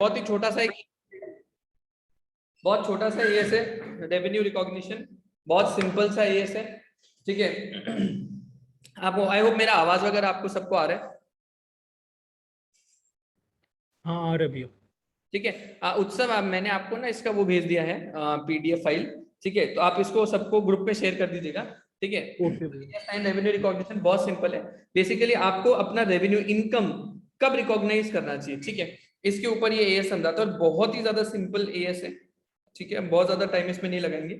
बहुत ही छोटा सा बहुत छोटा सा एएस है, रेवेन्यू रिकॉग्निशन, बहुत सिंपल सा एएस है। ठीक है, आपको आई होप मेरा आवाज वगैरह आपको सबको आ रहा है? हाँ आ रहा भैया। ठीक है, उत्सव मैंने आपको ना इसका वो भेज दिया है पीडीएफ फाइल। ठीक है, तो आप इसको सबको ग्रुप में शेयर कर दीजिएगा। ठीक है, ओके भैया। रेवेन्यू रिकॉग्निशन बहुत सिंपल है। बेसिकली आपको अपना रेवेन्यू इनकम कब रिकॉग्नाइज करना चाहिए, ठीक है, इसके ऊपर ये एएस समझाता है और बहुत ही ज्यादा सिंपल एएस है। ठीक है, बहुत ज्यादा टाइम इसमें नहीं लगाएंगे।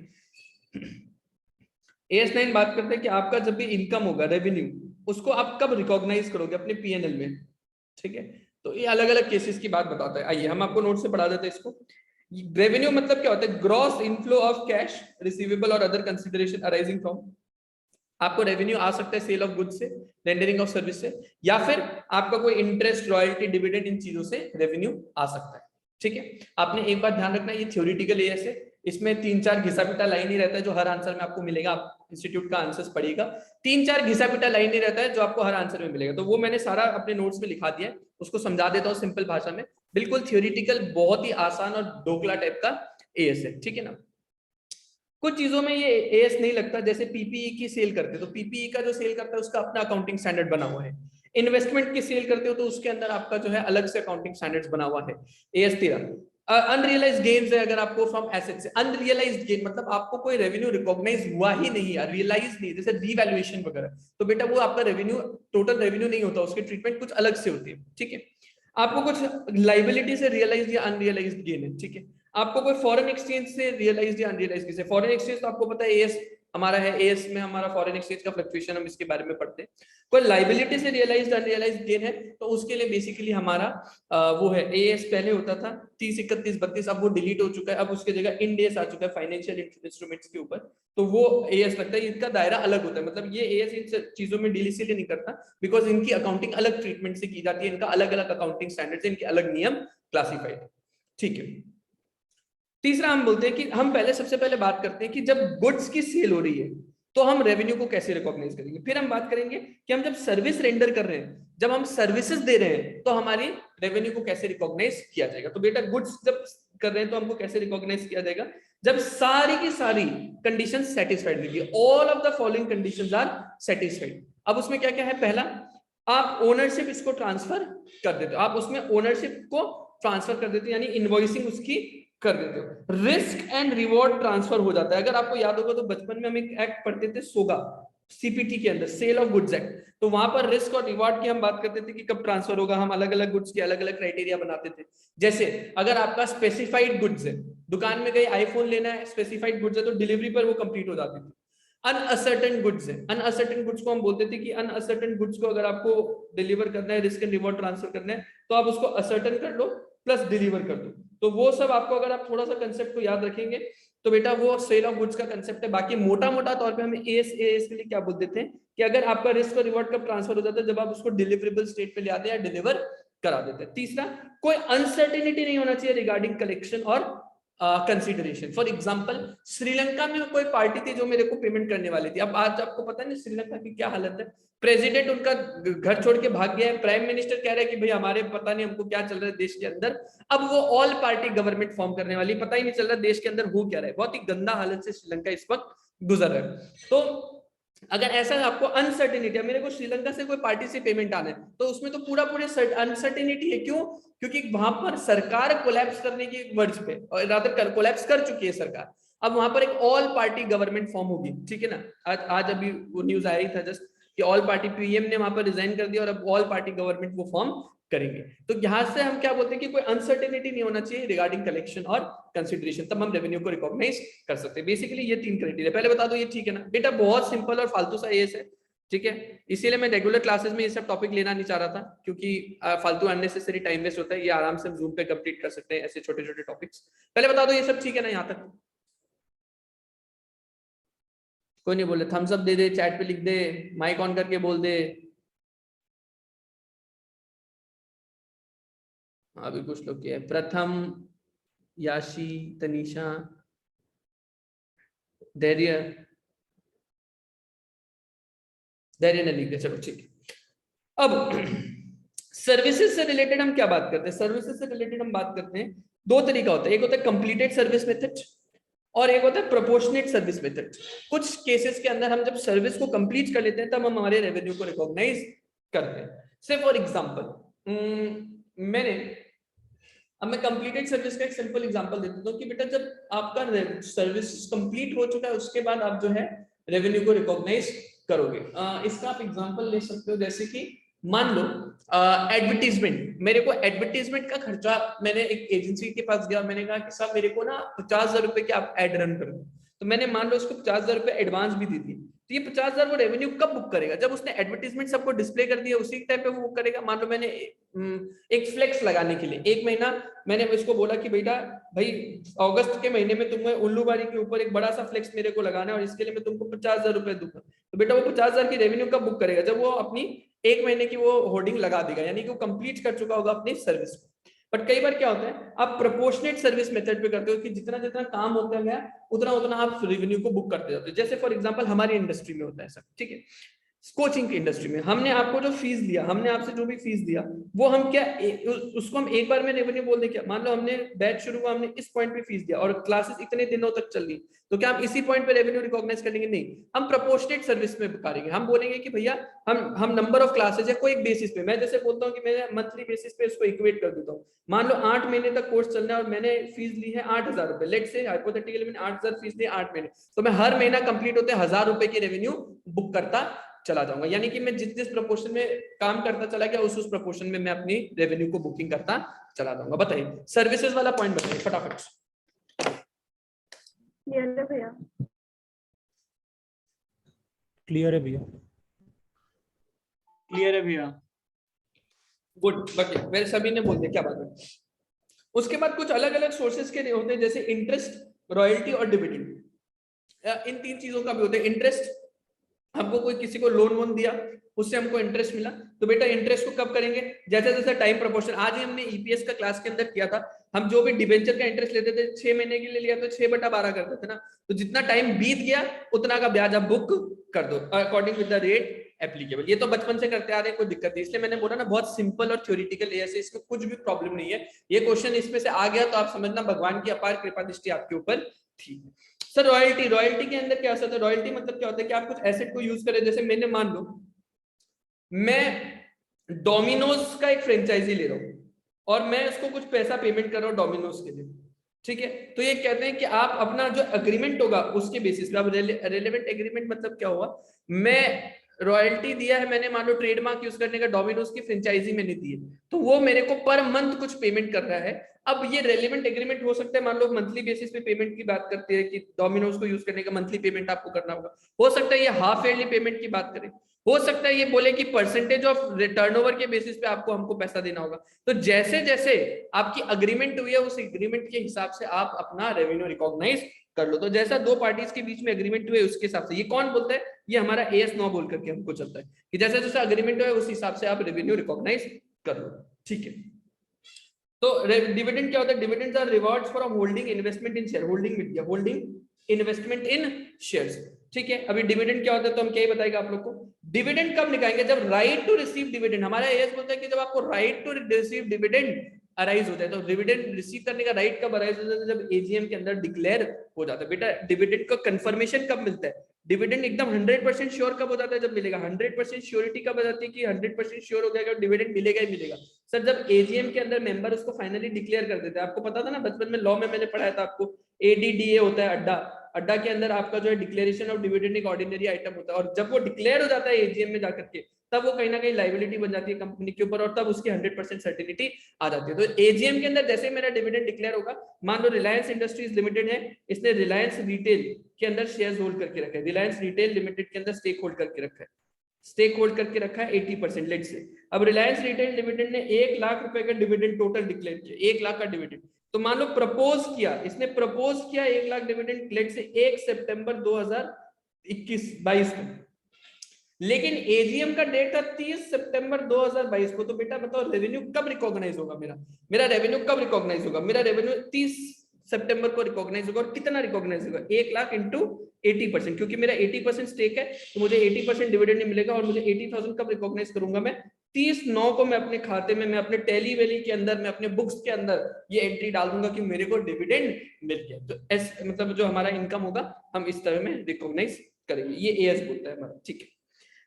AS9 बात करते हैं कि आपका जब भी इनकम होगा, रेवेन्यू, उसको आप कब रिकॉग्नाइज करोगे अपने पीएनएल में। ठीक है, तो ये अलग अलग केसेस की बात बताता है। आइए हम आपको नोट से पढ़ा देते हैं इसको। रेवेन्यू मतलब क्या होता है? Gross inflow of cash receivable और अदर कंसिडरेशन अराइजिंग फ्रॉम। आपको रेवेन्यू आ सकता है सेल ऑफ गुड्स से, रेंडरिंग ऑफ सर्विस से, या फिर आपका कोई इंटरेस्ट, रॉयल्टी, डिविडेंड, इन चीजों से रेवेन्यू आ सकता है। ठीक है, आपने एक बात ध्यान रखना, ये थ्योरेटिकल एएस है, इसमें 3-4 घिसा पिटा लाइन ही रहता है जो हर आंसर में आपको मिलेगा। आप इंस्टीट्यूट का आंसर्स पढ़िएगा, 3-4 घिसा पिटा लाइन ही रहता है जो आपको हर आंसर में मिलेगा। तो वो मैंने सारा अपने नोट्स में लिखा दिया है, उसको समझा देता हूँ सिंपल भाषा में। बिल्कुल थ्योरेटिकल, बहुत ही आसान और डोकला टाइप का एएस है। ठीक है ना, कुछ चीजों में ये एएस नहीं लगता, जैसे पीपीई की सेल करते हो तो पीपीई का जो सेल करता है उसका अपना अकाउंटिंग स्टैंडर्ड बना हुआ है। इन्वेस्टमेंट की सेल करते हो तो उसके अंदर आपका जो है अलग से अकाउंटिंग स्टैंडर्ड्स बना हुआ है। एएस 13 अनरियलाइज्ड गेन्स है, अगर आपको फ्रॉम एसेट से अनरियलाइज्ड गेन मतलब आपको कोई रेवेन्यू रिकॉग्नाइज हुआ ही नहीं है, रियलाइज नहीं, जैसे डीवैल्यूएशन वगैरह, तो बेटा वो आपका रेवेन्यू, टोटल रेवेन्यू नहीं होता, उसकी ट्रीटमेंट कुछ अलग से होती है। ठीक है, आपको कुछ लाइबिलिटी से रियलाइज या अनरियलाइज्ड गेन है। ठीक है, आपको कोई फॉरेन एक्सचेंज से रियलाइज या अनरियलाइज किसे, फॉरेन एक्सचेंज तो आपको पता है एएस हमारा है, एएस में हमारा फॉरेन एक्सचेंज का फ्लक्चुएशन, हम इसके बारे में पढ़ते हैं। कोई लाइबिलिटी से रियलाइज्ड अनरियलाइज्ड गेन है तो उसके लिए बेसिकली हमारा वो है एएस, पहले होता था 30, 31, 32, अब वो डिलीट हो चुका है, अब उसके जगह इंड एस आ चुका है फाइनेंशियल इंस्ट्रूमेंट्स के ऊपर, तो वो एएस लगता है, इनका दायरा अलग होता है। मतलब ये एएस इन चीजों में डील इसीलिए नहीं करता बिकॉज इनकी अकाउंटिंग अलग ट्रीटमेंट से की जाती है, इनका अलग अलग अकाउंटिंग स्टैंडर्ड्स, इनके अलग नियम क्लासिफाइड। ठीक है, तीसरा हम बोलते हैं कि हम पहले सबसे पहले बात करते हैं कि जब गुड्स की सेल हो रही है तो हम रेवेन्यू को कैसे रिकॉग्नाइज करेंगे। फिर हम बात करेंगे कि हम जब सर्विस रेंडर कर रहे हैं, जब हम सर्विसेज दे रहे हैं तो हमारी रेवेन्यू को कैसे रिकॉग्नाइज किया जाएगा। तो बेटा गुड्स जब कर रहे हैं तो हमको कैसे रिकॉग्नाइज किया जाएगा, जब सारी की सारी कंडीशन सेटिस्फाइड रहेगी, all of the following conditions are satisfied. अब उसमें क्या क्या है, पहला, आप ओनरशिप इसको ट्रांसफर कर देते हो, आप उसमें ओनरशिप को ट्रांसफर कर देते हो, यानी इनवॉइसिंग उसकी कर देते हो। रिस्क एंड रिवॉर्ड ट्रांसफर हो जाता है। अगर आपको याद होगा तो बचपन में हम एक एक्ट पढ़ते थे सोगा, सीपीटी के अंदर, सेल ऑफ गुड्स एक्ट, तो वहां पर रिस्क और रिवॉर्ड की हम बात करते थे कि कब ट्रांसफर होगा, हम अलग अलग गुड्स के अलग अलग क्राइटेरिया बनाते थे। जैसे अगर आपका स्पेसिफाइड गुड्स है, दुकान में गए आईफोन लेना है, स्पेसिफाइड गुड्स है, तो डिलीवरी पर वो कंप्लीट हो जाती थी। अनअसर्टेन गुड्स है, अनअसर्टेन गुड्स को हम बोलते थे कि अनअसर्टेन गुड्स को अगर आपको डिलीवर करना है, रिस्क एंड रिवॉर्ड ट्रांसफर करना है, तो आप उसको असर्टेन कर लो प्लस डिलीवर कर दो। तो वो सब आपको, अगर आप थोड़ा सा कंसेप्ट को याद रखेंगे तो बेटा वो सेल ऑफ गुड्स का कंसेप्ट है। बाकी मोटा मोटा तौर पे हम एएस के लिए क्या बोल देते हैं कि अगर आपका रिस्क और रिवॉर्ड कब ट्रांसफर हो जाता है, जब आप उसको डिलीवरेबल स्टेट पे ले आते हैं या डिलीवर करा देते हैं। तीसरा, कोई अनसर्टेनिटी नहीं होना चाहिए रिगार्डिंग कलेक्शन और कंसिडरेशन। फॉर एग्जांपल, श्रीलंका में कोई पार्टी थी जो मेरे को पेमेंट करने वाली थी। अब आज आपको पता नहीं श्रीलंका की क्या हालत है, प्रेसिडेंट उनका घर छोड़ के भाग गया है, प्राइम मिनिस्टर कह रहे हैं कि भाई हमारे पता नहीं हमको क्या चल रहा है देश के अंदर। अब वो ऑल पार्टी गवर्नमेंट फॉर्म करने वाली, पता ही नहीं चल रहा देश के अंदर हो क्या रहा है। बहुत ही गंदा हालत से श्रीलंका इस वक्त गुजर रहा है। तो अगर ऐसा आपको अनसर्टेनिटी है, मेरे को श्रीलंका से कोई पार्टी से पेमेंट आना है, तो उसमें तो पूरा पूरे अनसर्टेनिटी है। क्यों? क्योंकि वहां पर सरकार कोलैप्स करने की वर्ज पे, और रादर कोलैप्स कर चुकी है सरकार। अब वहां पर एक ऑल पार्टी गवर्नमेंट फॉर्म होगी। ठीक है ना, आज अभी वो न्यूज आया ही था जस्ट कि ऑल पार्टी पीएम ने वहां पर रिजाइन कर दिया और अब ऑल पार्टी गवर्नमेंट वो फॉर्म करेंगे। तो यहां से हम क्या बोलते हैं कि कोई अनसर्टेनिटी नहीं होना चाहिए रिगार्डिंग कलेक्शन और कंसिडरेशन, तब हम रेवेन्यू को रिकॉग्नाइज कर सकते हैं। बेसिकली ये 3 क्राइटेरिया पहले बता दो, ये ठीक है ना बेटा, बहुत सिंपल और फालतू सा एएस है। ठीक है, इसीलिए मैं रेगुलर क्लासेस में ये सब टॉपिक लेना नहीं चाह रहा था, क्योंकि फालतू अननेसेसरी टाइम वेस्ट होता है। ये आराम से जूम पे कंप्लीट कर सकते हैं ऐसे छोटे छोटे टॉपिक्स। पहले बता दो ये सब ठीक है ना यहाँ तक? कोई नहीं बोले, थम्स अप दे दे, चैट पे लिख दे, माइक ऑन करके बोल दे। अभी कुछ लोग किया है, प्रथम, याशी, तनीषा, धैर्य, धैर्य ने लिख दिया, चलो ठीक है। अब सर्विसेज से रिलेटेड हम क्या बात करते हैं? सर्विसेज से रिलेटेड हम बात करते हैं, दो तरीका होता है, एक होता है कंप्लीटेड सर्विस मेथड और एक होता है प्रोपोर्शनेट सर्विस मेथड। कुछ केसेस के अंदर हम जब सर्विस को कंप्लीट कर लेते हैं तब हम हमारे रेवेन्यू को रिकॉग्नाइज करते हैं। से फॉर एग्जांपल मैं कंप्लीटेड सर्विस का एक सिंपल एग्जांपल दे देता हूं कि बेटा जब आपका सर्विस कंप्लीट हो चुका है उसके बाद आप जो है रेवेन्यू को रिकॉग्नाइज करोगे। इसका आप एग्जांपल ले सकते हो, जैसे कि मान लो एडवर्टीजमेंट, मेरे को एडवर्टीजमेंट का खर्चा, मैंने एक एजेंसी के पास गया, मैंने कहा कि साहब मेरे को ना 50,000 रुपए के आप एड रन कर दो, तो मैंने मान लो उसको 50,000 रुपए एडवांस भी दे दी, तो ये 50,000 वो रेवेन्यू कब बुक करेगा? जब उसने एडवर्टीजमेंट सबको डिस्प्ले कर दिया उसी टाइम पे वो बुक करेगा। मान लो मैंने एक फ्लेक्स लगाने के लिए एक महीना मैंने इसको बोला कि बेटा भाई अगस्त के महीने में तुम्हें उल्लूबारी के ऊपर एक बड़ा सा फ्लेक्स मेरे को लगाना है और इसके लिए मैं तुमको 50,000 रुपए दूंगा, तो बेटा वो 50,000 की रेवेन्यू कब बुक करेगा? जब वो अपनी एक महीने की वो होर्डिंग लगा देगा, यानी कि वो कंप्लीट कर चुका होगा अपनी सर्विस को। बट कई बार क्या होता है, आप प्रोपोर्शनेट सर्विस मेथड पे करते हो कि जितना जितना काम होता गया उतना उतना आप रेवेन्यू को बुक करते जाते हो। जैसे फॉर एग्जांपल हमारी इंडस्ट्री में होता है सब, ठीक है, कोचिंग की इंडस्ट्री में हमने आपको जो फीस दिया, हमने आपसे जो भी फीस दिया वो हम क्या उसको हम एक बार में रेवेन्यू बोल दें क्या? मान लो हमने बैच शुरू हुआ, हमने इस पॉइंट पे फीस दिया और क्लासेस इतने दिनों तक चल रही, तो क्या हम इसी पॉइंट पे रेवेन्यू रिकॉग्नाइज करेंगे? नहीं, हम प्रोपोर्शनेट सर्विस में करेंगे। हम बोलेंगे कि भैया हम नंबर ऑफ क्लासेज है कोई एक बेसिस पे, मैं जैसे बोलता हूँ कि मैं मंथली बेसिस पे इसको इक्वेट कर देता हूँ। मान लो 8 महीने तक कोर्स चलना है और मैंने फीस ली है 8,000 रुपए, लेट से हाइपोथेटिकली मैंने 8,000 फीस ली 8 महीने, तो मैं हर महीना कंप्लीट होते 1,000 रुपए की रेवेन्यू बुक करता चला जाऊंगा। यानी कि मैं जिस जिस प्रपोर्शन में काम करता चला गया उस प्रपोर्शन में मैं अपनी रेवेन्यू को बुकिंग करता चला जाऊंगा। बताइए सर्विसेज वाला पॉइंट बताइए फटाफट। क्लियर है भैया। क्लियर है भैया। गुड, बाकी मेरे सभी ने बोल दिया, क्या बात है। उसके बाद कुछ अलग अलग सोर्सेज के होते हैं, जैसे इंटरेस्ट, रॉयल्टी और डिविडेंड। इन तीन चीजों का भी होता है। इंटरेस्ट, हमको कोई किसी को लोन वोन दिया उससे हमको इंटरेस्ट मिला, तो बेटा इंटरेस्ट को कब करेंगे? जैसे जैसे टाइम प्रोपोर्शन, आज ही हमने ईपीएस का क्लास के अंदर किया था, हम जो भी डिबेंचर का इंटरेस्ट लेते थे 6 महीने के लिए लिया तो 6/12 करते थे ना, तो जितना टाइम बीत गया उतना का ब्याज आप बुक कर दो according with the rate applicable. ये तो बचपन से करते आ रहे हैं, कोई दिक्कत नहीं, इसलिए मैंने बोला ना बहुत सिंपल और थ्योरेटिकल है, इसमें कुछ भी प्रॉब्लम नहीं है। ये क्वेश्चन इसमें से आ गया तो आप समझना भगवान की अपार कृपा दृष्टि आपके ऊपर थी। सर रॉयल्टी, रॉयल्टी के अंदर क्या होता है? रॉयल्टी मतलब क्या होता है कि आप कुछ एसेट को यूज करें, जैसे मैंने मान लो मैं डोमिनोज का एक फ्रेंचाइजी ले रहा हूं और मैं उसको कुछ पैसा पेमेंट कर रहा हूं डोमिनोज के लिए, ठीक है, तो ये कहते हैं कि आप अपना जो अग्रीमेंट होगा उसके बेसिस पे, अब रेलेवेंट एग्रीमेंट मतलब क्या हुआ, मैं रॉयल्टी दिया है मैंने, मान लो ट्रेडमार्क यूज करने का, डोमिनोज की फ्रेंचाइजी मैंने दी है, तो वो मेरे को पर मंथ कुछ पेमेंट कर रहा है। अब ये रेलेवेंट एग्रीमेंट हो सकता है, मान लो मंथली बेसिस पे पेमेंट की बात करते हैं कि डोमिनोज को यूज करने का मंथली पेमेंट आपको करना होगा, हो सकता है ये हाफ ईयरली पेमेंट की बात करें, हो सकता है ये बोले कि परसेंटेज ऑफ टर्नओवर के बेसिस पे आपको हमको पैसा देना होगा। तो जैसे जैसे आपकी अग्रीमेंट हुई है उस एग्रीमेंट के हिसाब से आप अपना रेवेन्यू रिकॉग्नाइज कर लो। तो जैसा दो पार्टीज के बीच में एग्रीमेंट हुए उसके हिसाब से, ये कौन बोलता है? ये हमारा AS 9 बोल करके हमको चलता है कि जैसे जैसे अग्रीमेंट हुआ उस हिसाब से आप रेवेन्यू रिकॉग्नाइज कर लो, ठीक है। तो डिविडेंड क्या होता है? Dividends are rewards for holding investment in share, holding मिल गया, होल्डिंग इन्वेस्टमेंट इन शेयर्स, ठीक है। अभी डिविडेंड क्या होता है तो हम क्या ही बताएगा आप लोग को। डिविडेंड कब निकालेंगे? जब राइट टू रिसीव डिविडेंड, हमारा एएस बोलता है कि जब आपको right to receive dividend arise होता है, तो डिविडेंड रिसीव करने का राइट कब अराइज होता है? जब एजीएम के अंदर डिक्लेयर हो जाता है। बेटा डिविडेंड का कंफर्मेशन कब मिलता है? डिविडेंड एकदम 100% श्योर कब हो जाता है? जब मिलेगा। 100% श्योरिटी कब आ जाती है कि 100% श्योर हो जाएगा डिविडेंड मिलेगा ही मिलेगा? सर जब एजीएम के अंदर मेंबर उसको फाइनली डिक्लेयर कर देते हैं। आपको पता था ना बचपन में लॉ में मैंने पढ़ाया था आपको, ADDA होता है अड्डा, अड्डा के अंदर आपका जो है डिक्लेरेशन ऑफ डिविडेंड एक ऑर्डिनरी आइटम होता है, और जब वो डिक्लेयर हो जाता है एजीएम में जाकर के तब वो कहीं ना कहीं लाइबिलिटी बन जाती है कंपनी के ऊपर, और तब उसकी 100% सर्टिनिटी आ जाती है। तो एजीएम के अंदर जैसे मेरा डिविडेंड डिक्लेयर होगा, मान लो रिलायंस इंडस्ट्रीज लिमिटेड है, इसने रिलायंस रिटेल के अंदर शेयर्स होल्ड करके रखा है, रिलायंस रिटेल लिमिटेड के अंदर स्टेक होल्ड करके रखा है, स्टेक होल्ड करके रखा है 80% लेट से। अब रिलायंस रिटेल लिमिटेड ने 1 लाख रुपए का डिविडेंड टोटल डिक्लेयर किया, 1 लाख का डिविडेंड, तो मान लो प्रपोज किया, इसने प्रपोज किया 1 लाख डिविडेंड लेट से 1 सितंबर 2021-22 को, लेकिन एजीएम का डेट था 30 सितंबर 2022 को। तो बेटा बताओ रेवेन्यू कब रिकॉग्नाइज होगा? मेरा रेवेन्यू कब रिकॉग्नाइज होगा? मेरा रेवेन्यू 30 सितंबर को रिकॉग्नाइज होगा। और कितना रिकॉग्नाइज होगा? 1 लाख इंटू 80%, क्योंकि मेरा 80% स्टेक है तो मुझे 80% डिविडेंड मिलेगा, और मुझे 80,000 कब रिकॉग्नाइज करूंगा मैं? 30/9 को मैं अपने खाते में, मैं अपने टैली वैली के अंदर, मैं अपने बुक्स के अंदर ये एंट्री डाल दूंगा कि मेरे को डिविडेंड मिल गया। तो एस मतलब जो हमारा इनकम होगा हम इस तरह में रिकॉग्नाइज करेंगे, ये एएस बोलता है हमारा, ठीक है।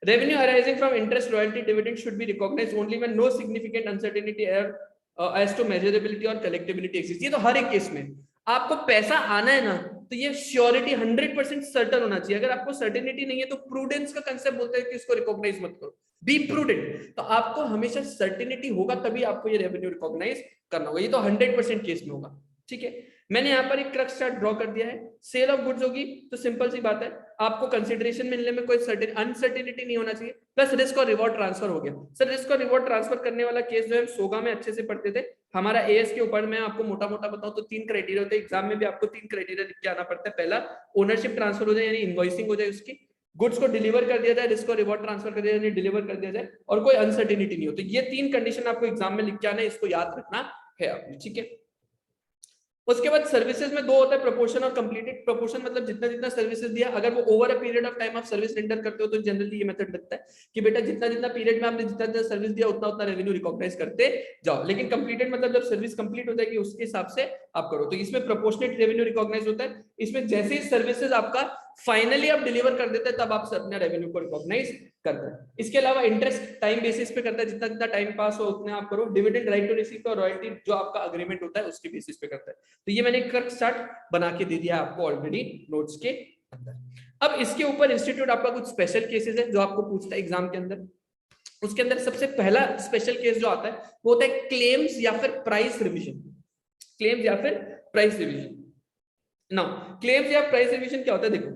Revenue arising from interest, royalty, dividend should be recognized only when no significant uncertainty as to measurability और collectability exists। ये तो हर एक केस में आपको पैसा आना है ना, तो ये श्योरिटी 100% सर्टन होना चाहिए। अगर आपको सर्टेनिटी नहीं है तो प्रूडेंस का कंसेप्ट बोलता है कि इसको रिकॉग्नाइज मत करो, बी प्रूडेंट। तो आपको हमेशा सर्टेनिटी होगा तभी आपको ये रेवेन्यू रिकॉग्नाइज करना होगा, ये तो 100% केस में होगा, ठीक है। मैंने यहाँ पर एक क्रक्स चार्ट ड्रॉ कर दिया है। सेल ऑफ गुड्स होगी तो सिंपल सी बात है, आपको कंसिडरेशन मिलने में कोई अनसर्टेनिटी नहीं होना चाहिए, प्लस रिस्क और रिवॉर्ड ट्रांसफर हो गया। सर रिस्क और रिवॉर्ड ट्रांसफर करने वाला केस जो है सोगा में अच्छे से पढ़ते थे, हमारा एएस के ऊपर मैं आपको मोटा मोटा बताऊं तो 3 क्राइटेरिया होते हैं। एग्जाम में भी आपको 3 क्राइटेरिया लिख के आना पड़ता है। पहला, ओनरशिप ट्रांसफर हो जाए यानी इनवॉइसिंग हो जाए उसकी, गुड्स को डिलीवर कर दिया जाए, रिस्क और रिवॉर्ड ट्रांसफर कर दिया जाए, डिलीवर कर दिया जाए, और कोई अनसर्टेनिटी नहीं हो। तो ये 3 कंडीशन आपको एग्जाम में लिख के आना है, इसको याद रखना है आपने, ठीक है। उसके बाद सर्विसेज में 2 होता है, प्रोपोर्शन और कंप्लीटेड। प्रोपोर्शन मतलब जितना जितना सर्विसेज दिया, अगर वो over a period of time आप सर्विस रेंडर करते हो तो जनरली ये मेथड लगता है कि बेटा जितना जितना पीरियड में आपने जितना जितना सर्विस दिया उतना उतना रेवेन्यू रिकॉग्नाइज करते जाओ। लेकिन कंप्लीटेड मतलब जब सर्विस कंप्लीट हो जाएगी उसके हिसाब से आप करो। तो इसमें प्रोपोर्शनेट रेवेन्यू रिकॉग्नाइज होता है। इसमें जैसे ही सर्विसेज आपका फाइनली आप डिलीवर कर देते हैं तब आप अपने रेवेन्यू को रिकॉग्नाइज करता है। इसके अलावा इंटरेस्ट टाइम बेसिस पे करता है, जितना जितना टाइम पास हो उतने आप करो। डिविडेंड राइट टू रिसीव और रॉयल्टी जो आपका अग्रीमेंट होता है उसके बेसिस पे करता है। तो ये मैंने एक चार्ट बना के दे दिया आपको ऑलरेडी नोट्स के अंदर। अब इसके ऊपर इंस्टीट्यूट आपका कुछ स्पेशल केसेस है जो आपको पूछता है एग्जाम के अंदर। उसके अंदर सबसे पहला स्पेशल केस जो आता है वो होता है क्लेम्स या फिर प्राइस रिविजन। क्लेम्स या फिर प्राइस रिविजन। नाउ क्लेम्स या प्राइस रिविजन क्या होता है, देखो,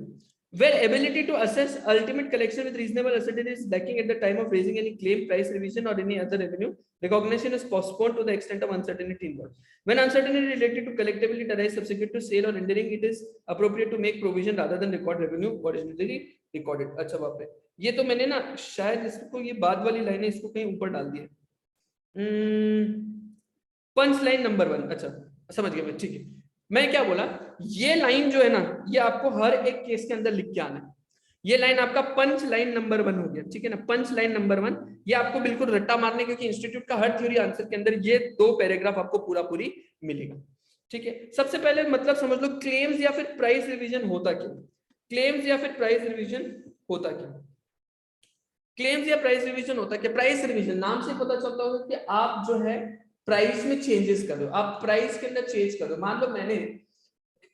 where ability to assess ultimate collection with reasonable certainty is lacking at the time of raising any claim, price revision or any other revenue, recognition is postponed to the extent of uncertainty involved. When uncertainty related to collectability arises subsequent to sale or rendering, it is appropriate to make provision rather than record revenue originally recorded। अच्छा बाप रे, ये तो मैंने ना शायद इसको ये बाद वाली लाइन है इसको कहीं ऊपर डाल दिया, पंच लाइन नंबर 1। अच्छा समझ गया मैं, ठीक है। मैं क्या बोला, ये लाइन जो है ना ये आपको हर एक केस के अंदर लिख के आना है। ये लाइन आपका पंच लाइन नंबर 1 हो गया, ठीक है ना, पंच लाइन नंबर 1। ये आपको बिल्कुल रट्टा मारने, क्योंकि इंस्टीट्यूट का हर थ्योरी आंसर के अंदर ये 2 पैराग्राफ आपको पूरा पूरी मिलेगा, ठीक है। सबसे पहले मतलब समझ लो क्लेम्स या फिर प्राइस रिविजन होता क्या। क्लेम्स या फिर प्राइस रिविजन होता क्या, क्लेम्स या प्राइस रिविजन होता क्या। प्राइस रिविजन नाम से पता चलता होगा कि आप जो है प्राइस में चेंजेस कर दो, आप प्राइस के अंदर चेंज कर दो। मान लो मैंने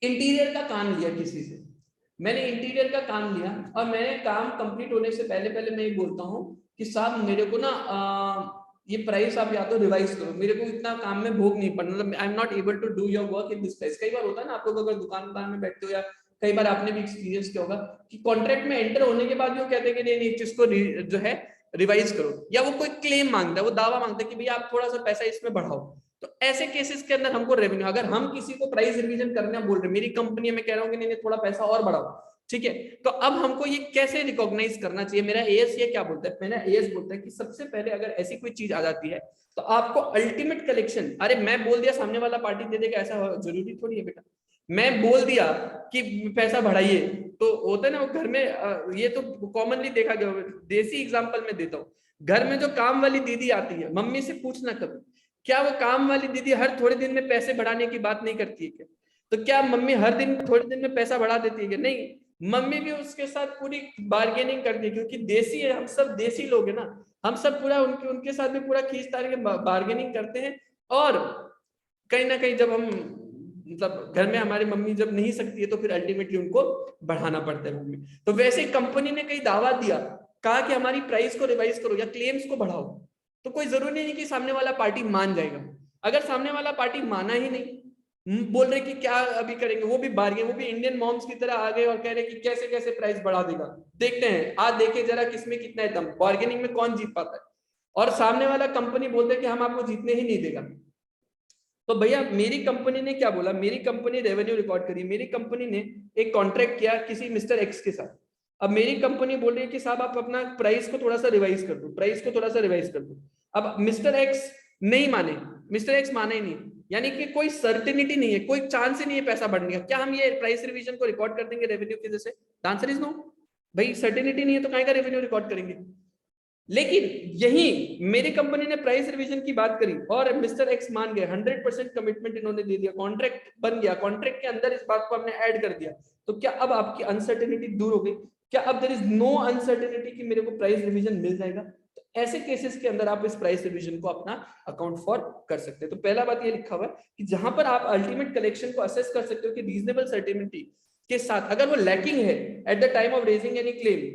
इंटीरियर का काम लिया किसी से, मैंने इंटीरियर का काम लिया और मैंने काम कंप्लीट होने से पहले पहले मैं ये बोलता हूँ कि साहब मेरे को ना ये प्राइस आप या तो रिवाइज करो, मेरे को इतना काम में भोग नहीं पड़ना, मतलब I am not able to do your work in this price. कई बार होता है ना आप लोग अगर दुकान में बैठते हो, या कई बार आपने भी एक्सपीरियंस किया होगा कि कॉन्ट्रैक्ट में एंटर होने के बाद भी वो कहते हैं कि नहीं इस चीज को जो है रिवाइज करो, या वो कोई क्लेम मांगता है, वो दावा मांगता है कि भैया आप थोड़ा सा पैसा इसमें बढ़ाओ। तो ऐसे केसेस के अंदर हमको रेवेन्यू, अगर हम किसी को प्राइस रिवीजन करने बोल रहे हैं, मेरी कंपनी में कह रहा हूँ कि नहीं थोड़ा पैसा और बढ़ाओ, ठीक है, तो अब हमको ये कैसे रिकॉग्नाइज करना चाहिए। मेरा एएस ये क्या बोलता है, मेरा एएस बोलता है कि सबसे पहले अगर ऐसी कोई चीज आ जाती है तो आपको अल्टीमेट कलेक्शन, अरे मैं बोल दिया सामने वाला पार्टी दे देगा ऐसा जरूरी थोड़ी है बेटा। मैं बोल दिया कि पैसा बढ़ाइए तो होता है ना वो घर में, ये तो कॉमनली देखा गया, देसी एग्जांपल में देता हूँ। घर में जो काम वाली दीदी आती है, मम्मी से पूछना कभी, क्या वो काम वाली दीदी हर थोड़े दिन में पैसे बढ़ाने की बात नहीं करती है क्या? तो क्या मम्मी हर दिन थोड़े दिन में पैसा बढ़ा देती है क्या? नहीं, मम्मी भी उसके साथ पूरी बार्गेनिंग करती है, क्योंकि देसी है, हम सब देसी लोग है ना, हम सब पूरा उनके साथ भी पूरा खींच तार के बार्गेनिंग करते हैं। और कहीं ना कहीं जब हम मतलब घर में हमारी मम्मी जब नहीं सकती है तो फिर अल्टीमेटली उनको बढ़ाना पड़ता है मम्मी। तो वैसे कंपनी ने कई दावा दिया, कहा कि हमारी प्राइस को रिवाइज करो या क्लेम्स को बढ़ाओ, तो कोई जरूरी नहीं कि सामने वाला पार्टी मान जाएगा। अगर सामने वाला पार्टी माना ही नहीं, बोल रहे कि क्या अभी करेंगे, वो भी बार्गेन, वो भी इंडियन मॉम्स की तरह आ गए और कह रहे कि कैसे कैसे प्राइस बढ़ा देगा, देखते हैं आज देखे जरा किसमें कितना है दम, बार्गेनिंग में कौन जीत पाता है। और सामने वाला कंपनी बोलते हैं कि हम आपको जीतने ही नहीं देगा। तो भैया मेरी कंपनी ने क्या बोला, मेरी कंपनी रेवेन्यू रिकॉर्ड करी, मेरी कंपनी ने एक कॉन्ट्रैक्ट किया किसी मिस्टर एक्स के साथ। अब मेरी कंपनी बोल रही है कि साहब आप अपना प्राइस को थोड़ा सा रिवाइज कर दो, प्राइस को थोड़ा सा रिवाइज कर दो। अब मिस्टर एक्स नहीं माने, मिस्टर एक्स माने ही नहीं, यानी कि कोई सर्टेनिटी नहीं है, कोई चांस ही नहीं है पैसा बढ़ने का। क्या हम ये प्राइस रिवीजन को रिकॉर्ड कर देंगे रेवेन्यू की वजह से? Answer is no. भाई सर्टेनिटी नहीं है तो कहीं का रेवेन्यू रिकॉर्ड करेंगे? लेकिन यही मेरी कंपनी ने प्राइस रिवीजन की बात करी और मिस्टर एक्स मान गए, 100% कमिटमेंट इन्होंने दे दिया, कॉन्ट्रैक्ट बन गया, कॉन्ट्रैक्ट के अंदर इस बात को हमने ऐड कर दिया, तो क्या अब आपकी अनसर्टेनिटी दूर हो गई? क्या अब देयर इज नो अनसर्टेनिटी कि मेरे को प्राइस रिवीजन मिल जाएगा? तो ऐसे केसेस के अंदर आप इस प्राइस रिवीजन को अपना अकाउंट फॉर कर सकते हैं। तो पहला बात ये लिखा हुआ है कि जहां पर आप अल्टीमेट कलेक्शन को असेस कर सकते हो कि रीजनेबल सर्टेनिटी के साथ अगर वो लैकिंग है at the time of raising any claim,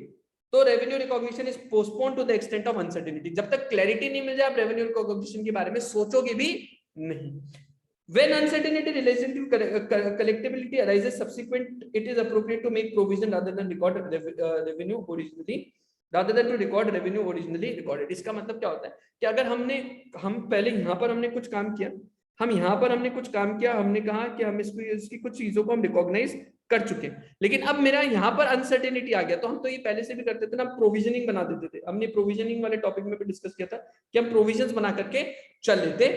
तो revenue recognition is postpone to the extent of uncertainty. जब तक क्लैरिटी नहीं मिल जाए आप रेवेन्यू रिकॉग्निशन के बारे में सोचोगे भी नहीं। When uncertainty related to collectibility arises subsequent, it is appropriate to make provision rather than record revenue originally, rather than to record revenue originally recorded। इसका मतलब क्या होता है कि अगर हम पहले यहाँ पर हमने कुछ काम किया, हमने कहा कि हम इसकी कुछ चीजों को हम रिकॉग्नाइज कर चुके हैं, लेकिन अब मेरा यहाँ पर अनसर्टेनिटी आ गया, तो हम तो ये पहले से भी करते थे ना, प्रोविजनिंग बना देते थे। हमने प्रोविजनिंग वाले टॉपिक में भी डिस्कस किया था कि हम प्रोविजंस बना करके चल लेते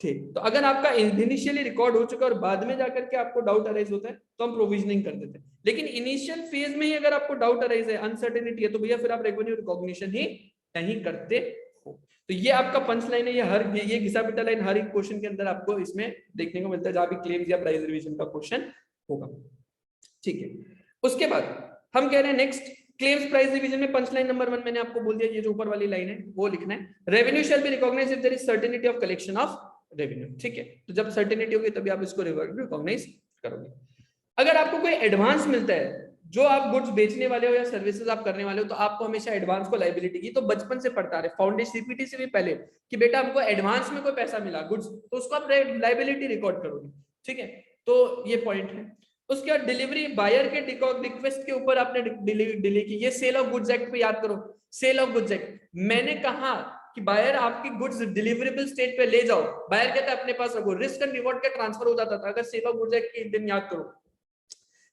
थे। तो अगर आपका इनिशियली रिकॉर्ड हो चुका और बाद में जाकर के आपको डाउट अराइज होता है तो हम प्रोविजनिंग कर देते हैं, लेकिन इनिशियल फेज में ही अगर आपको डाउट अराइज है, अनसर्टेनिटी है, तो भैया फिर आप रेवेन्यू रिकॉग्निशन ही नहीं करते हो। तो ये आपका पंच लाइन है, ये घिसा पिटा लाइन हर एक क्वेश्चन के अंदर आपको इसमें देखने को मिलता है जहां भी क्लेम्स या प्राइस रिवीजन का क्वेश्चन होगा। ठीक है, उसके बाद हम कह रहे हैं नेक्स्ट क्लेम्स प्राइस रिवीजन में पंच लाइन नंबर 1 मैंने आपको बोल दिया, ये जो ऊपर वाली लाइन है वो लिखना है, revenue shall be recognised if there is certainty of collection of revenue. ठीक है, तो जब सर्टेनिटी होगी तभी आप इसको रिकॉग्नाइज करोगे। अगर आपको कोई एडवांस मिलता है, जो आप गुड्स बेचने वाले हो या सर्विसेज आप करने वाले हो, तो आपको हमेशा एडवांस को लायबिलिटी की, तो बचपन से पढ़ता रहे फाउंडेशन सीपीटी से भी पहले कि बेटा हमको एडवांस में कोई पैसा मिला गुड्स, तो उसको आप लायबिलिटी रिकॉर्ड करोगे। ठीक है, तो ये पॉइंट है। उसके बाद डिलीवरी बायर के रिक्वेस्ट के ऊपर आपने डिले की, ये सेल ऑफ गुड्स एक्ट पे याद करो, सेल ऑफ गुड्स एक्ट। मैंने कहा कि बायर आपकी गुड्स डिलीवरेबल स्टेट पे ले जाओ, बायर कहता है अपने पास रखो, रिस्क एंड रिवॉर्ड का ट्रांसफर हो जाता था। अगर सेल ऑफ गुड्स एक्ट के दिन याद करो,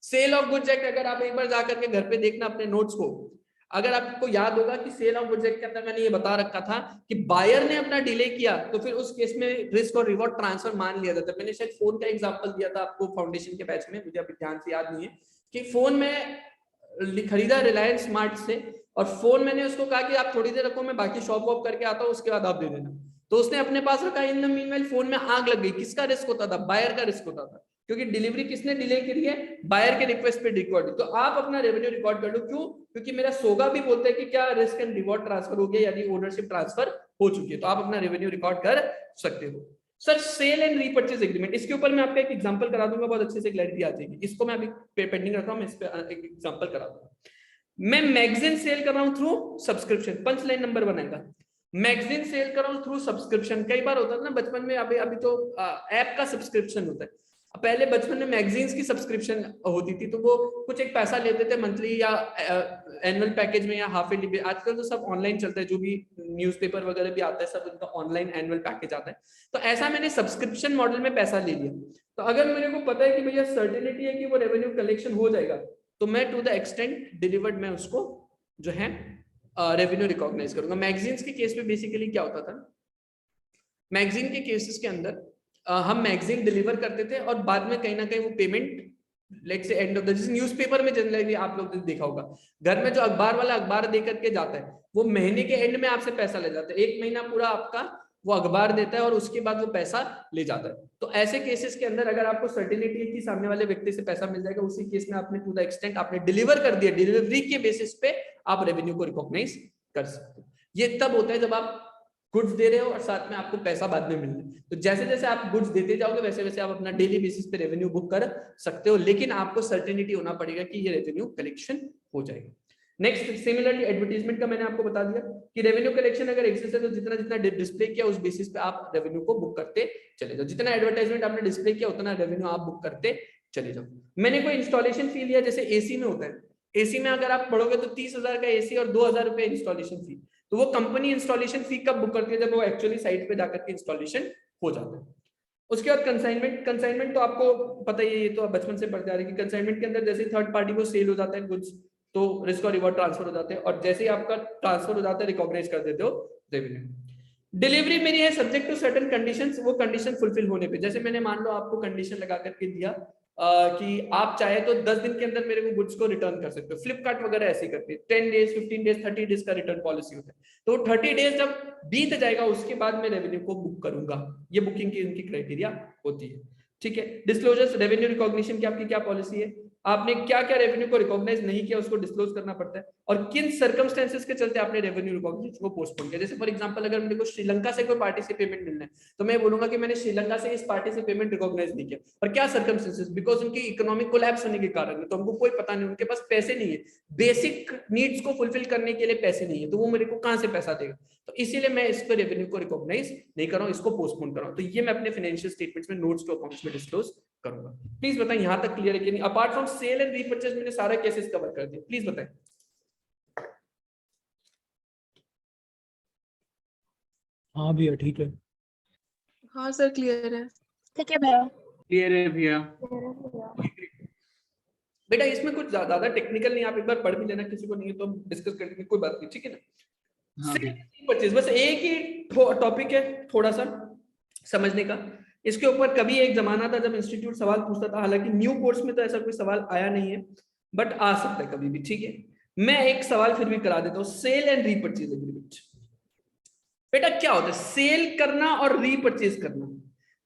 सेल ऑफ गुड्स एक्ट अगर आप एक बार जाकर के घर पे देखना अपने नोट्स को, अगर आपको याद होगा कि सेल ऑफ गुड्स एक्ट के अंदर मैंने ये बता रखा था कि बायर ने अपना डिले किया तो फिर उस केस में रिस्क और रिवॉर्ड ट्रांसफर मान लिया जाता है। मैंने शायद फोन का एग्जांपल दिया था आपको फाउंडेशन के बैच में, मुझे अभी ध्यान से याद नहीं है, कि फोन में खरीदा रिलायंस स्मार्ट से और फोन मैंने उसको कहा कि आप थोड़ी देर रखो, मैं बाकी शॉप वॉप करके आता हूँ, उसके बाद आप दे देना। तो उसने अपने पास रखा, इन द मीनवाइल फोन में आग लग गई। किसका रिस्क होता था? बायर का रिस्क होता था, क्योंकि डिलीवरी किसने डिले करी है? बायर के रिक्वेस्ट पे रिकॉर्ड। तो आप अपना रेवेन्यू रिकॉर्ड कर लो, क्यों? क्योंकि मेरा सोगा भी बोलता है कि क्या रिस्क एंड रिवॉर्ड ट्रांसफर हो गया, यानी ओनरशिप ट्रांसफर हो चुकी है, तो आप अपना रेवेन्यू रिकॉर्ड कर सकते हो। Sir sale and repurchase agreement, इसके ऊपर मैं आपको एक एग्जांपल करा दूंगा, बहुत अच्छे से क्लैरिटी आ जाएगी। इसको मैं अभी पेंडिंग रखा हूं, मैं इस पे एक एग्जांपल करा दूंगा। मैं मैगजीन सेल कर रहा हूं through subscription, punch line number बनाएगा, मैगजीन सेल कर रहा हूं थ्रू सब्सक्रिप्शन। कई बार होता है ना बचपन में, अभी तो ऐप का सब्सक्रिप्शन होता है, पहले बचपन में मैगजीन्स की सब्सक्रिप्शन होती थी, तो वो कुछ एक पैसा लेते थे मंथली या एनुअल पैकेज में या हाफ ईयरली। आजकल तो सब ऑनलाइन चलता है, जो भी न्यूज़पेपर वगैरह भी आता है सब उनका ऑनलाइन एनुअल पैकेज आता है। तो ऐसा मैंने सब्सक्रिप्शन मॉडल में पैसा ले लिया। तो अगर मेरे को पता है कि भैया सर्टेनिटी है कि वो रेवेन्यू कलेक्शन हो जाएगा, तो मैं टू द एक्सटेंट डिलीवर्ड मैं उसको जो है रेवेन्यू रिकॉग्नाइज करूंगा। मैगजीन्स के केस में बेसिकली क्या होता था, मैगजीन के केसेस के अंदर हम मैगजीन डिलीवर करते थे और बाद में कहीं ना कहीं वो payment let's say end of the, जैसे न्यूज़पेपर में जनरली आप लोग ने देखा होगा, घर में जो अखबार वाला अखबार दे करके जाता है, वो महीने के एंड में आपसे पैसा ले जाता है, एक महीना पूरा आपका वो अखबार देता है और उसके बाद वो पैसा ले जाता है। तो ऐसे केसेस के अंदर अगर आपको सर्टेनिटी है कि सामने वाले व्यक्ति से पैसा मिल जाएगा, उसी केस में आपने टू द एक्सटेंट आपने डिलीवर कर दिया, डिलीवरी के बेसिस पे आप रेवेन्यू को रिकॉग्नाइज कर सकते हो। ये तब होता है जब आप गुड्स दे रहे हो और साथ में आपको पैसा बाद में मिल रहा है। तो जैसे जैसे आप गुड्स देते जाओगे वैसे वैसे आप अपना डेली बेसिस पे रेवेन्यू बुक कर सकते हो, लेकिन आपको सर्टेनिटी होना पड़ेगा कि ये रेवेन्यू कलेक्शन हो जाएगा। नेक्स्ट सिमिलरली एडवर्टाइजमेंट का मैंने आपको बता दिया कि रेवेन्यू कलेक्शन अगर एक्सेस है तो जितना जितना डिस्प्ले किया उस बेसिस पे आप रेवेन्यू को बुक करते चले जाओ, जितना एडवर्टाइजमेंट आपने डिस्प्ले किया उतना रेवेन्यू आप बुक करते चले जाओ। मैंने कोई इंस्टॉलेशन फी लिया, जैसे एसी में होता है, एसी में अगर आप पढ़ोगे तो 30,000 का एसी और 2,000 रुपए इंस्टॉलेशन फी, तो वो कंपनी इंस्टॉलेशन फी कब बुक करती है? जब वो एक्चुअली साइट पे जाकर के इंस्टॉलेशन हो जाता है। उसके बाद कंसाइनमेंट तो आपको पता ही है, ये तो आप बचपन से पढ़ते आ रहे हैं कि कंसाइनमेंट के अंदर जैसे थर्ड पार्टी को सेल हो जाता है गुड्स, तो रिस्क और रिवॉर्ड ट्रांसफर हो जाते हैं, और जैसे ही आपका ट्रांसफर हो जाता है रिकॉग्नाइज कर देते हो रेवेन्यू। डिलीवरी मेरी है सब्जेक्ट टू सर्टेन कंडीशंस, वो कंडीशन फुलफिल होने पे, जैसे मैंने मान लो आपको कंडीशन लगा करके दिया कि आप चाहे तो 10 दिन के अंदर मेरे को गुड्स को रिटर्न कर सकते हो। फ्लिपकार्ट वगैरह ऐसी करती है, 10 डेज, 15 डेज, 30 डेज का रिटर्न पॉलिसी होता है। तो 30 डेज जब बीत जाएगा उसके बाद मैं रेवेन्यू को बुक करूंगा। ये बुकिंग की उनकी क्राइटेरिया होती है, ठीक है। डिस्क्लोजर्स, रेवेन्यू रिकॉग्निशन की आपकी क्या पॉलिसी है, आपने क्या क्या रेवेन्यू को रिकॉग्नाइज नहीं किया उसको डिस्क्लोज करना पड़ता है, और किन सर्कमस्टेंसेस के चलते आपने रेवेन्यू रिकॉग्निशन को पोस्टपोन किया। जैसे फॉर एग्जांपल अगर मेरे को श्रीलंका से कोई पार्टी से पेमेंट मिलना है तो मैं बोलूंगा कि मैंने श्रीलंका से इस पार्टी से पेमेंट रिकॉग्नाइज नहीं किया, और क्या सर्कमस्टेंसेस, बिकॉज उनकी इकोनॉमिक कोलैप्स होने के कारण है, तो हमको कोई पता नहीं, उनके पास पैसे नहीं है, बेसिक नीड्स को फुलफिल करने के लिए पैसे नहीं है, तो वो मेरे को कहां से पैसा देगा, तो इसीलिए मैं इसको रेवेन्यू को रिकॉग्नाइज नहीं कर रहा हूं, इसको पोस्टपोन कर रहा हूं। तो ये मैं अपने फाइनेंशियल स्टेटमेंट्स में, नोट्स के अकाउंट्स में डिस्क्लोज करूंगा। प्लीज बताएं यहां तक क्लियर है कि नहीं। Apart from sale and repurchase मैंने सारा केसेस कवर कर दिए, प्लीज बताएं। हाँ भैया ठीक है। हाँ सर क्लियर है। ठीक है भैया। क्लियर है भैया। बेटा इसमें कुछ ज्यादा टेक्निकल नहीं, आप एक बार पढ़ भी लेना, किसी को नहीं है तो डिस्कस करने कोई बात नहीं, ठीक है ना। हाँ परचेज बस एक ही टॉपिक है थोड़ा सा समझने का। इसके ऊपर कभी एक जमाना था जब इंस्टीट्यूट सवाल पूछता था, हालांकि न्यू कोर्स में तो ऐसा कोई सवाल आया नहीं है, बट आ सकता है कभी भी, ठीक है। मैं एक सवाल फिर भी करा देता हूँ, सेल एंड रीपरचेज एग्रीमेंट। बेटा क्या होता है सेल करना और रीपरचेज करना।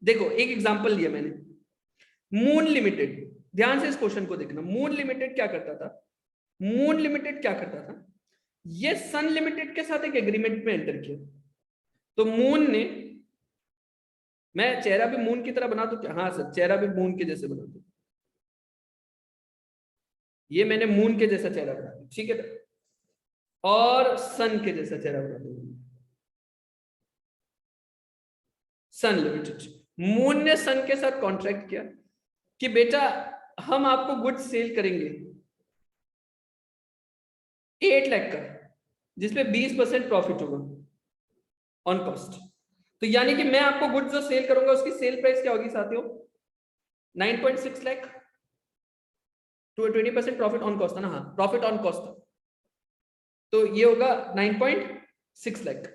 देखो एक एग्जांपल लिया मैंने, मून लिमिटेड, ध्यान से इस क्वेश्चन को देखना। मून लिमिटेड क्या करता था, मून लिमिटेड क्या करता था, ये सन लिमिटेड के साथ एक एग्रीमेंट में एंटर किया। तो मून ने, मैं चेहरा भी मून की तरह बना दूं क्या, हाँ सर चेहरा भी मून के जैसे बना दूं, ये मैंने मून के जैसा चेहरा बना दिया, ठीक है, और सन के जैसा चेहरा बना दूंगा। सन लिमिटेड, मून ने सन के साथ कॉन्ट्रैक्ट किया कि बेटा हम आपको गुड्स सेल करेंगे 8 लाख का, जिसपे 20% प्रॉफिट होगा ऑन कॉस्ट। तो यानी कि मैं आपको गुड्स जो सेल करूंगा उसकी सेल प्राइस क्या होगी साथियों, 9.6 लाख, तो 20% प्रॉफिट ऑन कॉस्ट था ना, हाँ प्रॉफिट ऑन कॉस्ट था, तो ये होगा 9.6 लाख।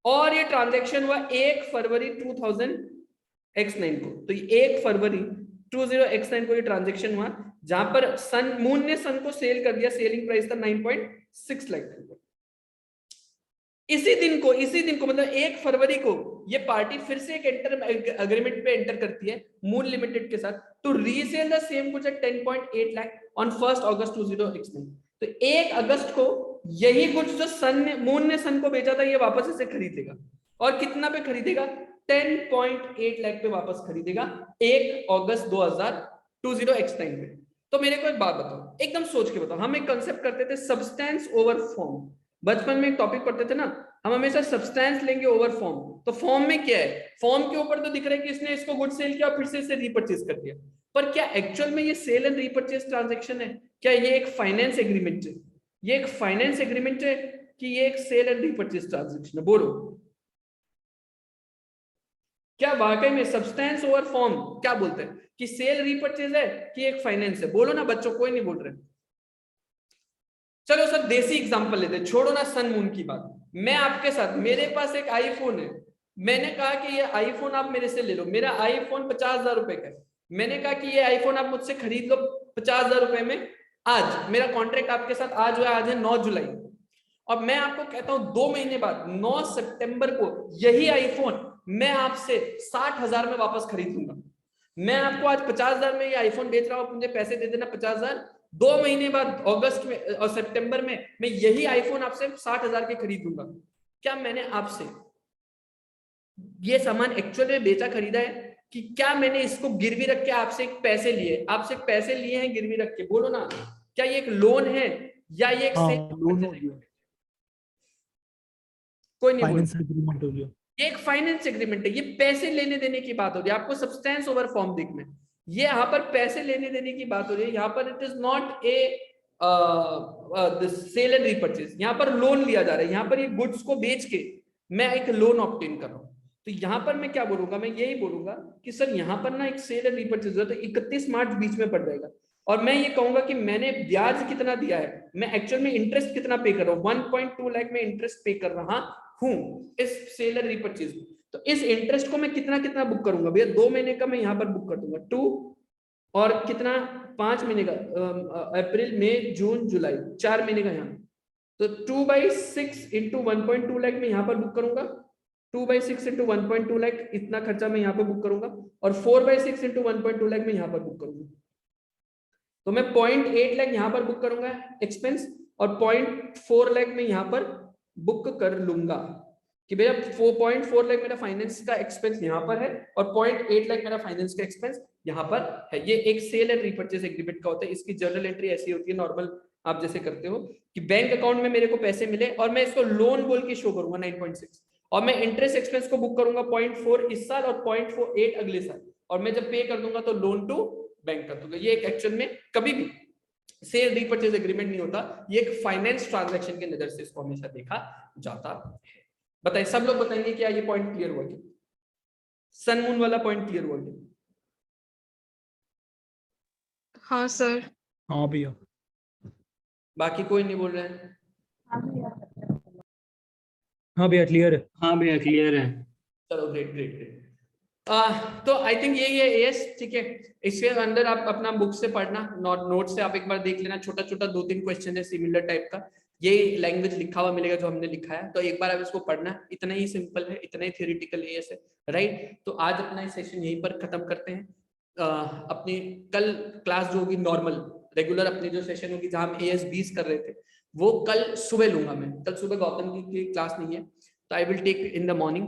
और ये ट्रांजैक्शन हुआ 1 फरवरी 2000x9 को। तो 1 फरवरी 20x9 को ये ट्रांजैक्शन हुआ जहां पर सन, मून ने सन को सेल कर दिया, सेलिंग प्राइस था 9.6 लाख। इसी दिन को मतलब 1 फरवरी को ये पार्टी फिर से एक अग्रीमेंट पे एंटर करती है मून लिमिटेड के साथ to resale the same goods at 10.8 lakh on 1 August 20x9। तो 1 अगस्त को यही गुड्स जो सन ने, मून ने सन को बेचा था, ये वापस इसे खरीदेगा, और कितना पे खरीदेगा, 10.8 लाख पे वापस खरीदेगा 1 अगस्त 20x9 में। तो मेरे को एक बात बताओ, एकदम सोच के बताओ, हम एक कंसेप्ट करते थे सब्सटेंस ओवर फॉर्म, बचपन में एक टॉपिक पढ़ते थे ना, हम हमेशा सब्सटेंस लेंगे ओवर फॉर्म। तो फॉर्म में क्या है, फॉर्म के ऊपर तो दिख रहा है कि इसने इसको गुड सेल किया और फिर से इसे रीपरचेज कर दिया, पर क्या एक्चुअल में ये सेल एंड रीपरचेज ट्रांजैक्शन है, क्या ये एक फाइनेंस एग्रीमेंट है, ये एक फाइनेंस एग्रीमेंट है कि ये एक सेल एंड रीपरचेज ट्रांजैक्शन है, बोलो क्या वाकई में सब्सटेंस ओवर फॉर्म क्या बोलते हैं कि सेल रीपरचेज है कि एक फाइनेंस है, बोलो ना बच्चों, कोई नहीं बोल रहे। चलो सर देसी एग्जांपल लेते हैं, छोड़ो ना सन मून की बात। मैं आपके साथ, मेरे पास एक आईफोन है, मैंने कहा कि ये आईफोन आप मेरे से ले लो, मेरा आईफोन 50,000 रुपए का है, मैंने कहा कि ये आईफोन आप मुझसे खरीद लो 50,000 रुपए में। आज मेरा कॉन्ट्रैक्ट आपके साथ आज हुआ, आज है 9 जुलाई, और मैं आपको कहता हूं 2 महीने बाद 9 सितंबर को यही आईफोन मैं आपसे 60,000 में वापस खरीद लूंगा। मैं आपको आज 50,000 में ये आईफोन बेच रहा हूं, मुझे पैसे दे देना 50,000। 2 महीने बाद अगस्त में और सितंबर में मैं यही आईफोन आपसे 60,000 के खरीद लूंगा। क्या मैंने आपसे ये सामान एक्चुअल में बेचा खरीदा है, कि क्या मैंने इसको गिरवी रख के आपसे पैसे लिए, आपसे पैसे लिए हैं गिरवी रख के, बोलो ना, क्या ये एक लोन है या ये एक लोन हो गया, कोई नहीं बोल, फाइनेंस एग्रीमेंट हो गया, ये एक फाइनेंस एग्रीमेंट है, ये पैसे लेने देने की बात हो रही है। आपको सब्सटेंस ओवर फॉर्म देखना है, ये यहाँ पर पैसे लेने देने की बात हो रही है, यहाँ पर it is not a sale and repurchase, यहाँ पर लोन लिया जा रहा है, यहाँ पर ये गुड्स को बेच के मैं एक लोन ऑब्टेन कर रहा हूँ। तो यहाँ पर मैं क्या बोलूंगा, मैं यही बोलूंगा कि सर यहाँ पर ना एक सेल एंड रीपरचेज है, तो 31 मार्च बीच में पड़ जाएगा, और मैं ये कहूंगा कि मैंने ब्याज कितना दिया है, मैं एक्चुअल में इंटरेस्ट कितना पे कर रहा हूँ, 1.2 लाख में इंटरेस्ट पे कर रहा हूँ इस सेल एंड रीपरचेज में। तो इस इंटरेस्ट को मैं कितना कितना बुक करूंगा भैया, 2 महीने का मैं यहाँ पर बुक कर दूंगा 2 और कितना 5 महीने का अप्रैल मई जून जुलाई 4 महीने का यहाँ, तो 2/6 इंटू 1.2 लाख में यहाँ पर बुक करूंगा, 2/6 इंटू 1.2 लाख इतना खर्चा मैं यहाँ पर बुक करूंगा, और 4/6 इंटू 1.2 लाख में यहाँ पर बुक करूंगा। तो मैं 0.8 लाख यहाँ पर बुक करूंगा एक्सपेंस, और 0.4 लाख में यहाँ पर बुक कर लूंगा कि भैया 4.4 लाख मेरा फाइनेंस का एक्सपेंस यहाँ पर है और 0.8 लाख मेरा फाइनेंस का एक्सपेंस यहाँ पर है। ये एक सेल एंड रीपरचेज एग्रीमेंट का होता है। इसकी जर्नल एंट्री ऐसी होती है नॉर्मल आप जैसे करते हो कि बैंक अकाउंट में मेरे को पैसे मिले और मैं इसको लोन बोल के शो करूंगा 9.6, और मैं इंटरेस्ट एक्सपेंस को बुक करूंगा 0.4 इस साल और 0.48 अगले साल, और मैं जब पे कर दूंगा तो लोन टू बैंक कर दूंगा। ये एक एक्चुअल में कभी भी सेल रीपरचेज एग्रीमेंट नहीं होता, ये एक फाइनेंस ट्रांजैक्शन के नजर से इसको हमेशा देखा जाता है। बताइए, सब लोग बताएंगे क्या ये पॉइंट क्लियर हुआ क्या? सन मून वाला पॉइंट क्लियर हुआ क्या? हाँ सर। हाँ भैया। बाकी कोई नहीं बोल रहा है? हाँ भैया क्लियर है। हाँ भैया क्लियर है। चलो ग्रेट ग्रेट ग्रेट। तो आई थिंक यही है यस, ठीक है। इसके अंदर आप अपना बुक से पढ़ना, नोट से आप एक बार देख लेना, छोटा छोटा 2-3 क्वेश्चन है सिमिलर टाइप का, ये लैंग्वेज लिखा हुआ मिलेगा जो हमने लिखा है, तो एक बार आप इसको पढ़ना, इतना ही सिंपल है, इतना ही थियोरेटिकल है ये, राइट। तो आज अपना सेशन यहीं पर खत्म करते हैं। अपनी कल क्लास जो होगी नॉर्मल रेगुलर अपनी जो सेशन होगी जहां हम AS 20 कर रहे थे वो कल सुबह लूंगा मैं। कल सुबह गौतम की क्लास नहीं है, तो I will take in the morning,